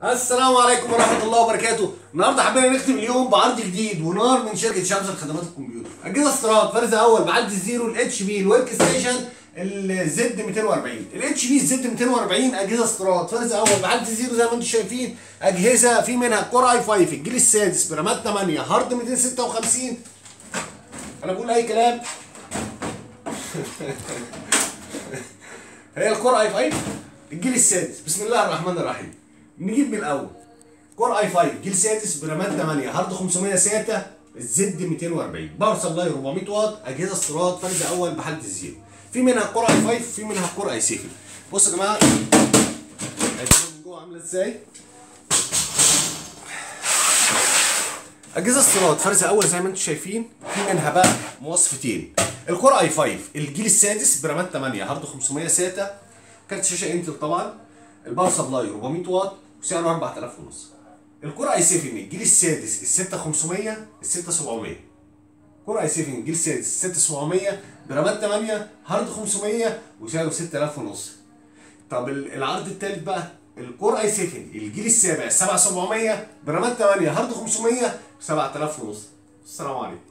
السلام عليكم ورحمة الله وبركاته. النهارده حبينا نختم اليوم بعرض جديد ونار من شركة شمس لخدمات الكمبيوتر. أجهزة استيراد فرز أول بعد الزيرو الاتش بي الورك ستيشن الزد 240. الاتش بي الزد 240 أجهزة استيراد فرز أول بعد الزيرو زي ما أنتم شايفين. أجهزة في منها كور اي 5 الجيل السادس برامات 8 هارد 256. أنا بقول أي كلام. هي الكور اي 5 الجيل السادس. بسم الله الرحمن الرحيم. نجيب من الاول كور اي 5 جيل سادس برامات 8 هارد 500 ساتا الزد 240 باور سبلاي 400 واط اجهزه استيراد فرز اول بحد الزيرو. في منها كور اي 5 في منها كور اي 7. بصوا يا جماعه الاجهزه من جوه عامله ازاي. اجهزه استيراد فرز اول زي ما انتم شايفين. في منها بقى مواصفتين. الكور اي 5 الجيل السادس برامات 8 هارد 500 ساتا كارت شاشه انتل طبعا. الباور سبلاي 400 واط وسعره 4000 ونص. الكور اي 7 الجيل السادس ال 6500 ال 6700. كور اي 7 الجيل السادس 6700 برامات 8 هارد 500 وسعره 6000 ونص. طب العرض الثالث بقى الكور اي 7 الجيل السابع 7700 برامات 8 هارد 500 7000 ونص. السلام عليكم.